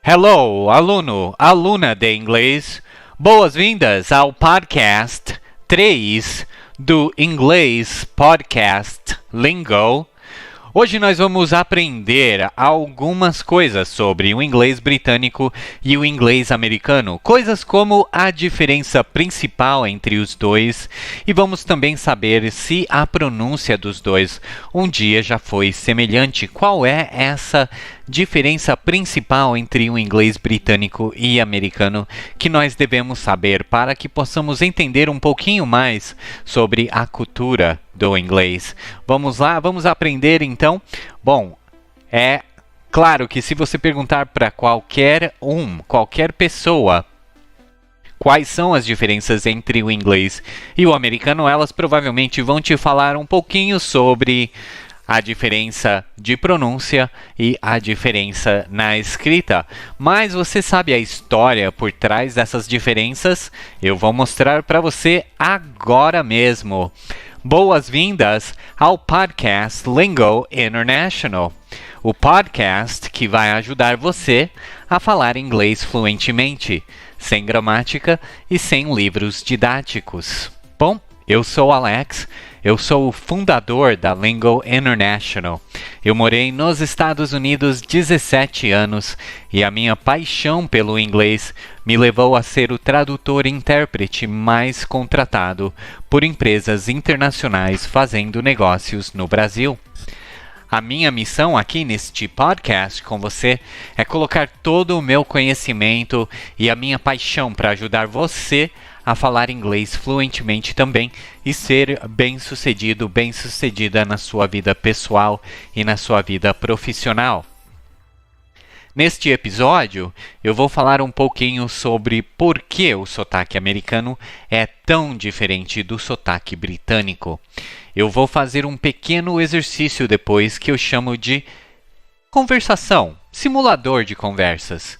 Hello, aluno, aluna de inglês. Boas-vindas ao podcast 3 do Inglês Podcast Lingo. Hoje nós vamos aprender algumas coisas sobre o inglês britânico e o inglês americano, coisas como a diferença principal entre os dois, e vamos também saber se a pronúncia dos dois um dia já foi semelhante. Qual é essa diferença principal entre o inglês britânico e americano que nós devemos saber para que possamos entender um pouquinho mais sobre a cultura do inglês. Vamos lá, vamos aprender então? Bom, é claro que se você perguntar para qualquer pessoa, quais são as diferenças entre o inglês e o americano, elas provavelmente vão te falar um pouquinho sobre a diferença de pronúncia e a diferença na escrita. Mas você sabe a história por trás dessas diferenças? Eu vou mostrar para você agora mesmo. Boas-vindas ao Podcast Lingo International, o podcast que vai ajudar você a falar inglês fluentemente, sem gramática e sem livros didáticos. Bom, eu sou Alex, eu sou o fundador da Lingo International. Eu morei nos Estados Unidos 17 anos e a minha paixão pelo inglês me levou a ser o tradutor e intérprete mais contratado por empresas internacionais fazendo negócios no Brasil. A minha missão aqui neste podcast com você é colocar todo o meu conhecimento e a minha paixão para ajudar você a falar inglês fluentemente também e ser bem-sucedido, bem-sucedida na sua vida pessoal e na sua vida profissional. Neste episódio, eu vou falar um pouquinho sobre por que o sotaque americano é tão diferente do sotaque britânico. Eu vou fazer um pequeno exercício depois que eu chamo de conversação, simulador de conversas,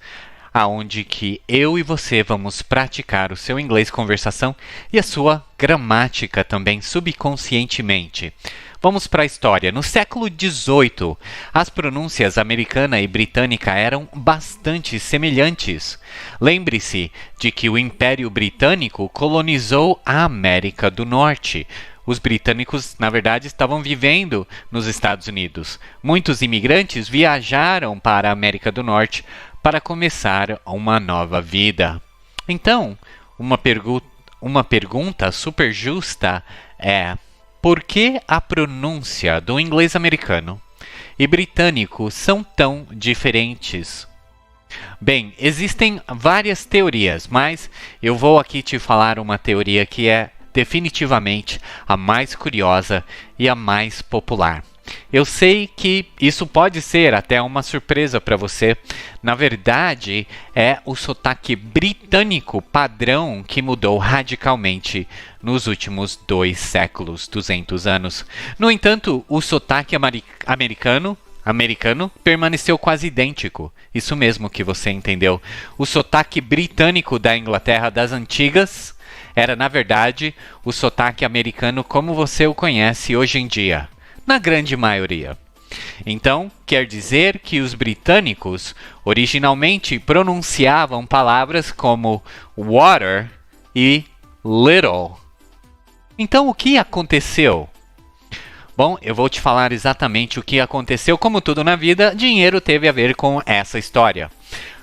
aonde que eu e você vamos praticar o seu inglês conversação e a sua gramática também subconscientemente. Vamos para a história. No século XVIII, as pronúncias americana e britânica eram bastante semelhantes. Lembre-se de que o Império Britânico colonizou a América do Norte. Os britânicos, na verdade, estavam vivendo nos Estados Unidos. Muitos imigrantes viajaram para a América do Norte para começar uma nova vida. Então, uma pergunta super justa é: por que a pronúncia do inglês americano e britânico são tão diferentes? Bem, existem várias teorias, mas eu vou aqui te falar uma teoria que é definitivamente a mais curiosa e a mais popular. Eu sei que isso pode ser até uma surpresa para você. Na verdade, é o sotaque britânico padrão que mudou radicalmente nos últimos 2 séculos, 200 anos. No entanto, o sotaque americano permaneceu quase idêntico. Isso mesmo que você entendeu. O sotaque britânico da Inglaterra das antigas era, na verdade, o sotaque americano como você o conhece hoje em dia, na grande maioria. Então, quer dizer que os britânicos originalmente pronunciavam palavras como water e little. Então, o que aconteceu? Bom, eu vou te falar exatamente o que aconteceu. Como tudo na vida, dinheiro teve a ver com essa história.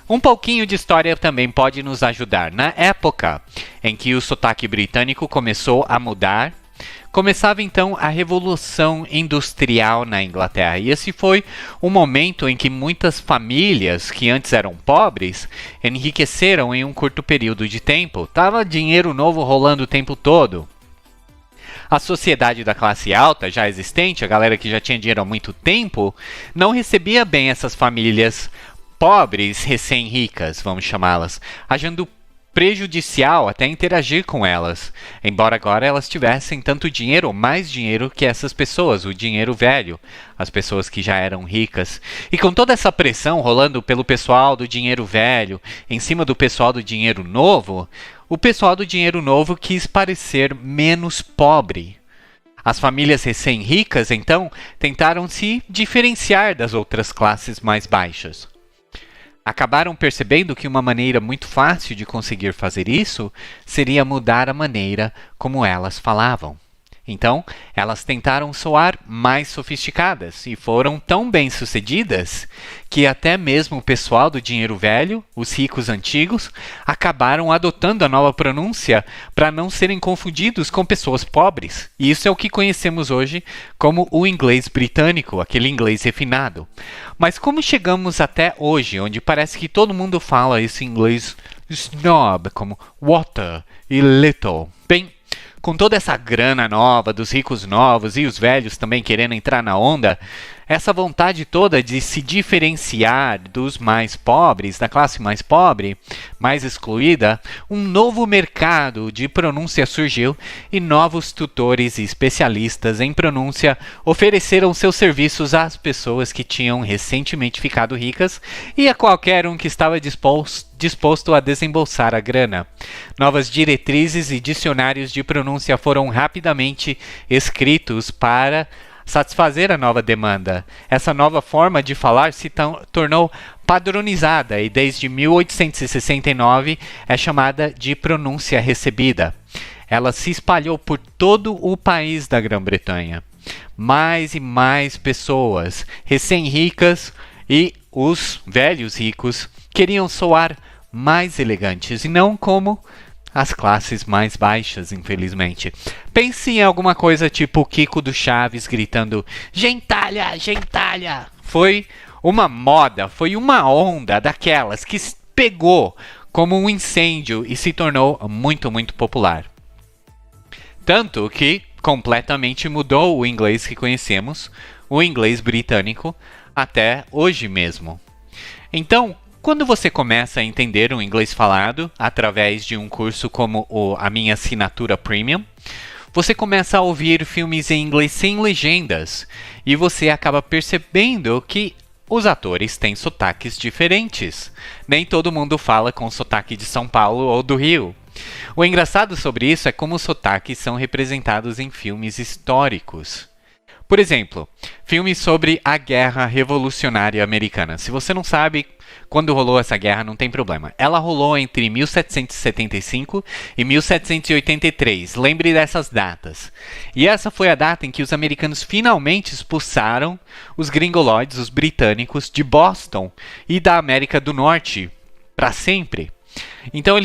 Um pouquinho de história também pode nos ajudar. Na época em que o sotaque britânico começou a mudar, começava então a Revolução Industrial na Inglaterra. E esse foi um momento em que muitas famílias que antes eram pobres enriqueceram em um curto período de tempo. Tava dinheiro novo rolando o tempo todo. A sociedade da classe alta, já existente, a galera que já tinha dinheiro há muito tempo, não recebia bem essas famílias pobres, recém-ricas, vamos chamá-las, achando prejudicial até interagir com elas, embora agora elas tivessem tanto dinheiro ou mais dinheiro que essas pessoas, o dinheiro velho, as pessoas que já eram ricas. E com toda essa pressão rolando pelo pessoal do dinheiro velho em cima do pessoal do dinheiro novo, o pessoal do dinheiro novo quis parecer menos pobre. As famílias recém-ricas, então, tentaram se diferenciar das outras classes mais baixas. Acabaram percebendo que uma maneira muito fácil de conseguir fazer isso seria mudar a maneira como elas falavam. Então, elas tentaram soar mais sofisticadas e foram tão bem-sucedidas que até mesmo o pessoal do dinheiro velho, os ricos antigos, acabaram adotando a nova pronúncia para não serem confundidos com pessoas pobres. E isso é o que conhecemos hoje como o inglês britânico, aquele inglês refinado. Mas como chegamos até hoje, onde parece que todo mundo fala esse inglês snob, como water e little? Bem, com toda essa grana nova dos ricos novos e os velhos também querendo entrar na onda, essa vontade toda de se diferenciar dos mais pobres, da classe mais pobre, mais excluída, um novo mercado de pronúncia surgiu e novos tutores e especialistas em pronúncia ofereceram seus serviços às pessoas que tinham recentemente ficado ricas e a qualquer um que estava disposto a desembolsar a grana. Novas diretrizes e dicionários de pronúncia foram rapidamente escritos para satisfazer a nova demanda. Essa nova forma de falar se tornou padronizada e desde 1869 é chamada de pronúncia recebida. Ela se espalhou por todo o país da Grã-Bretanha. Mais e mais pessoas, recém-ricas e os velhos ricos, queriam soar mais elegantes e não como as classes mais baixas, infelizmente. Pense em alguma coisa tipo o Kiko do Chaves gritando gentalha, gentalha. Foi uma moda, foi uma onda daquelas que pegou como um incêndio e se tornou muito, muito popular. Tanto que completamente mudou o inglês que conhecemos, o inglês britânico, até hoje mesmo. Então, quando você começa a entender o inglês falado através de um curso como a minha assinatura Premium, você começa a ouvir filmes em inglês sem legendas e você acaba percebendo que os atores têm sotaques diferentes. Nem todo mundo fala com sotaque de São Paulo ou do Rio. O engraçado sobre isso é como os sotaques são representados em filmes históricos. Por exemplo, filmes sobre a Guerra Revolucionária Americana. Se você não sabe quando rolou essa guerra, não tem problema. Ela rolou entre 1775 e 1783. Lembre dessas datas. E essa foi a data em que os americanos finalmente expulsaram os gringoloides, os britânicos, de Boston e da América do Norte para sempre. Então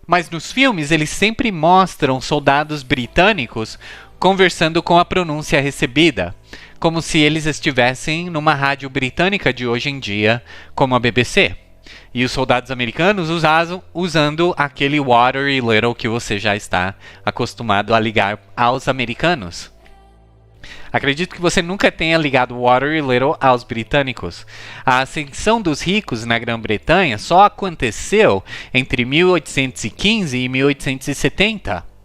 mas nos filmes eles sempre mostram soldados britânicos conversando com a pronúncia recebida, como se eles estivessem numa rádio britânica de hoje em dia, como a BBC. E os soldados americanos usando aquele water e little que você já está acostumado a ligar aos americanos. Acredito que você nunca tenha ligado water e little aos britânicos. A ascensão dos ricos na Grã-Bretanha só aconteceu entre 1815 e 1870.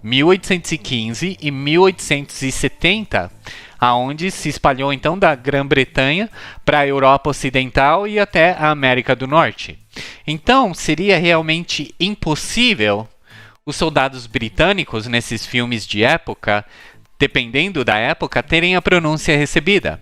1815 e 1870, aonde se espalhou então da Grã-Bretanha para a Europa Ocidental e até a América do Norte. Então, seria realmente impossível os soldados britânicos nesses filmes de época, dependendo da época, terem a pronúncia recebida.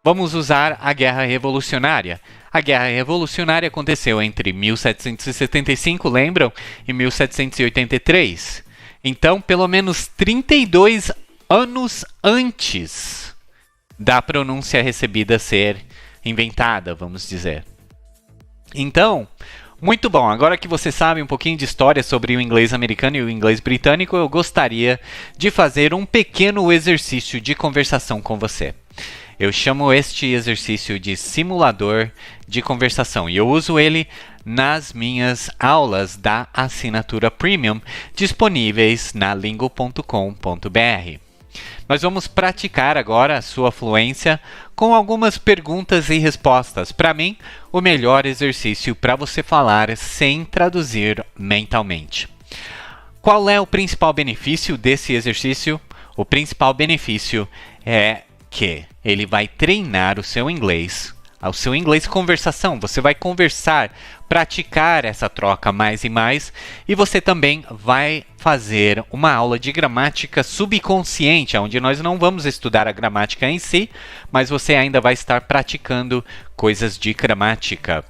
Vamos usar a Guerra Revolucionária. A Guerra Revolucionária aconteceu entre 1775, lembram? E 1783. Então, pelo menos 32 anos antes da pronúncia recebida ser inventada, vamos dizer. Então, muito bom. Agora que você sabe um pouquinho de história sobre o inglês americano e o inglês britânico, eu gostaria de fazer um pequeno exercício de conversação com você. Eu chamo este exercício de simulador de conversação e eu uso ele nas minhas aulas da assinatura Premium disponíveis na lingo.com.br. Nós vamos praticar agora a sua fluência com algumas perguntas e respostas. Para mim, o melhor exercício para você falar sem traduzir mentalmente. Qual é o principal benefício desse exercício? O principal benefício é que ele vai treinar o seu inglês conversação. Você vai conversar, praticar essa troca mais e mais, e você também vai fazer uma aula de gramática subconsciente, onde nós não vamos estudar a gramática em si, mas você ainda vai estar praticando coisas de gramática.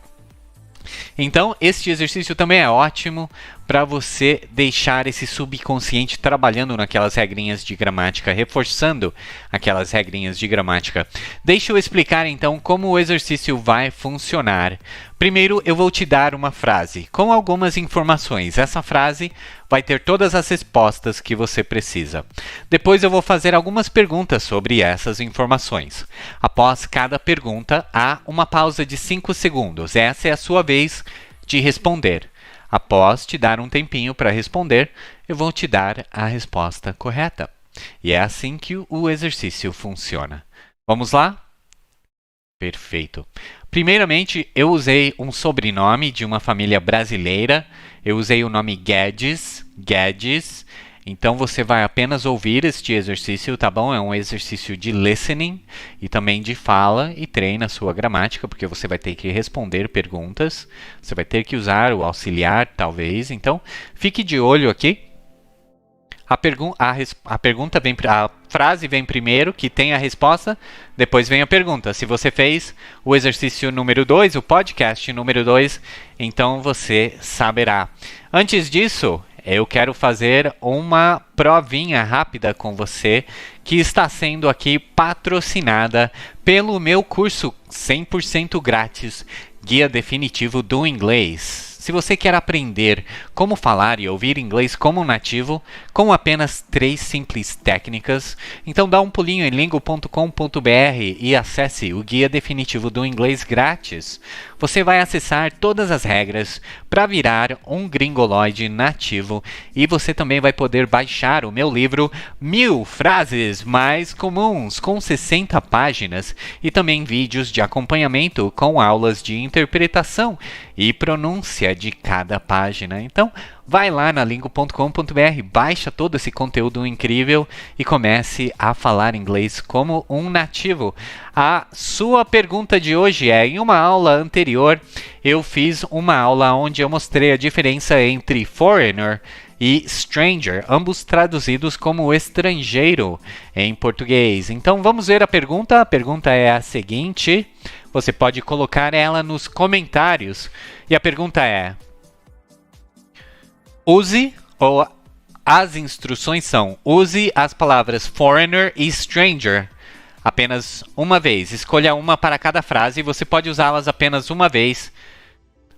Então, este exercício também é ótimo para você deixar esse subconsciente trabalhando naquelas regrinhas de gramática, reforçando aquelas regrinhas de gramática. Deixa eu explicar então como o exercício vai funcionar. Primeiro, eu vou te dar uma frase com algumas informações. Essa frase vai ter todas as respostas que você precisa. Depois eu vou fazer algumas perguntas sobre essas informações. Após cada pergunta, há uma pausa de 5 segundos. Essa é a sua vez de responder. Após te dar um tempinho para responder, eu vou te dar a resposta correta. E é assim que o exercício funciona. Vamos lá? Perfeito. Primeiramente, eu usei um sobrenome de uma família brasileira. Eu usei o nome Guedes. Então, você vai apenas ouvir este exercício, tá bom? É um exercício de listening e também de fala e treina a sua gramática, porque você vai ter que responder perguntas. Você vai ter que usar o auxiliar, talvez. Então, fique de olho aqui. A frase vem primeiro, que tem a resposta, depois vem a pergunta. Se você fez o exercício número 2, o podcast número 2, então você saberá. Antes disso, eu quero fazer uma provinha rápida com você, que está sendo aqui patrocinada pelo meu curso 100% grátis, Guia Definitivo do Inglês. Se você quer aprender como falar e ouvir inglês como nativo, com apenas 3 simples técnicas, então dá um pulinho em lingo.com.br e acesse o Guia Definitivo do Inglês grátis. Você vai acessar todas as regras para virar um gringoloide nativo e você também vai poder baixar o meu livro 1000 frases mais comuns, com 60 páginas, e também vídeos de acompanhamento com aulas de interpretação e pronúncia de cada página. Então, vai lá na lingo.com.br, baixa todo esse conteúdo incrível e comece a falar inglês como um nativo. A sua pergunta de hoje é: em uma aula anterior, eu fiz uma aula onde eu mostrei a diferença entre foreigner e stranger, ambos traduzidos como estrangeiro em português. Então, vamos ver a pergunta. A pergunta é a seguinte. Você pode colocar ela nos comentários. E a pergunta é: as instruções são: use as palavras foreigner e stranger apenas uma vez. Escolha uma para cada frase e você pode usá-las apenas uma vez.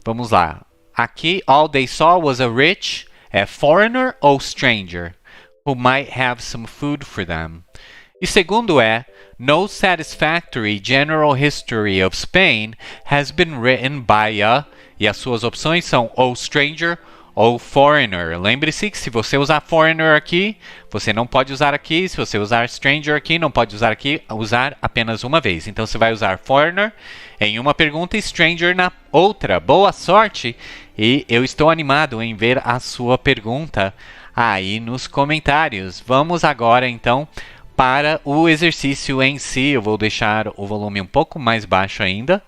Vamos lá. Aqui, all they saw was a rich, foreigner ou stranger, who might have some food for them. E segundo é: no satisfactory general history of Spain has been written by a... E as suas opções são ou stranger ou foreigner. Lembre-se que se você usar foreigner aqui, você não pode usar aqui. Se você usar stranger aqui, não pode usar aqui. Usar apenas uma vez. Então, você vai usar foreigner em uma pergunta e stranger na outra. Boa sorte! E eu estou animado em ver a sua pergunta aí nos comentários. Vamos agora, então, para o exercício em si. Eu vou deixar o volume um pouco mais baixo ainda,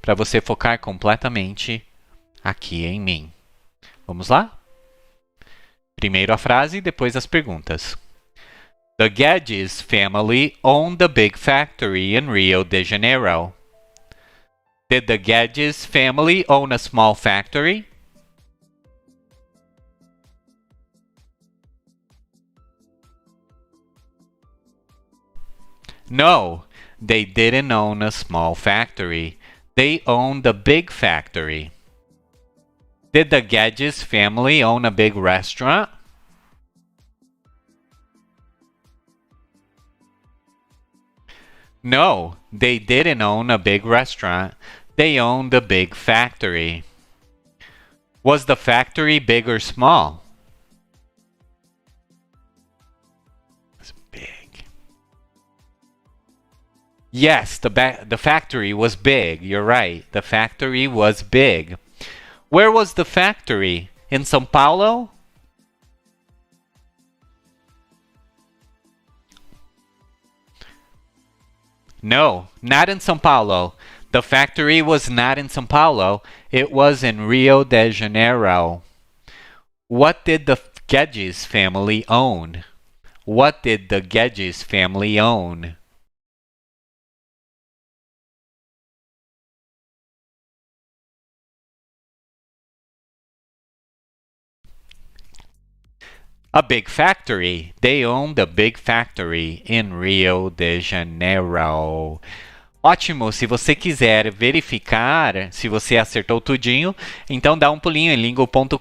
para você focar completamente aqui em mim. Vamos lá? Primeiro a frase, depois as perguntas. The Guedes family owned the big factory in Rio de Janeiro. Did the Guedes family own a small factory? No, they didn't own a small factory. They owned a big factory. Did the Guedes family own a big restaurant? No, they didn't own a big restaurant. They owned a big factory. Was the factory big or small? It's big. Yes, the factory was big. You're right. The factory was big. Where was the factory? In São Paulo? No, not in São Paulo. The factory was not in São Paulo. It was in Rio de Janeiro. What did the Guedes family own? What did the Guedes family own? A big factory. They own the big factory in Rio de Janeiro. Ótimo, se você quiser verificar se você acertou tudinho, então dá um pulinho em lingo.com.br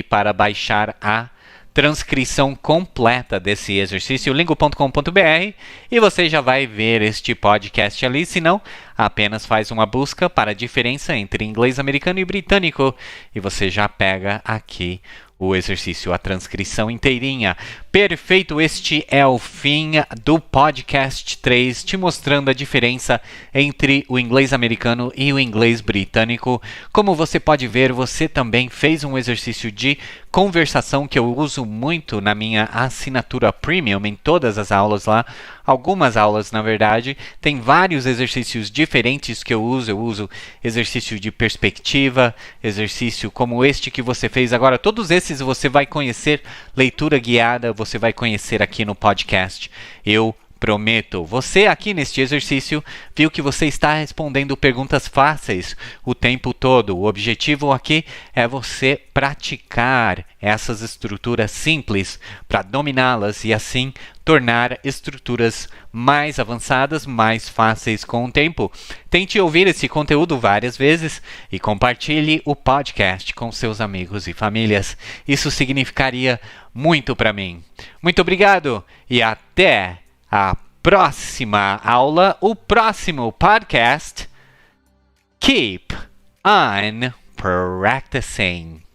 para baixar a transcrição completa desse exercício, lingo.com.br, e você já vai ver este podcast ali, se não, apenas faz uma busca para a diferença entre inglês americano e britânico, e você já pega aqui o exercício, a transcrição inteirinha. Perfeito, este é o fim do podcast 3, te mostrando a diferença entre o inglês americano e o inglês britânico. Como você pode ver, você também fez um exercício de conversação que eu uso muito na minha assinatura Premium, em todas as aulas lá. Algumas aulas, na verdade, tem vários exercícios diferentes que eu uso exercício de perspectiva, exercício como este que você fez agora. Todos esses você vai conhecer, leitura guiada, você vai conhecer aqui no podcast. Eu prometo. Você aqui neste exercício viu que você está respondendo perguntas fáceis o tempo todo. O objetivo aqui é você praticar essas estruturas simples para dominá-las e assim tornar estruturas mais avançadas, mais fáceis com o tempo. Tente ouvir esse conteúdo várias vezes e compartilhe o podcast com seus amigos e famílias. Isso significaria muito para mim. Muito obrigado e até a próxima aula, o próximo podcast. Keep on practicing.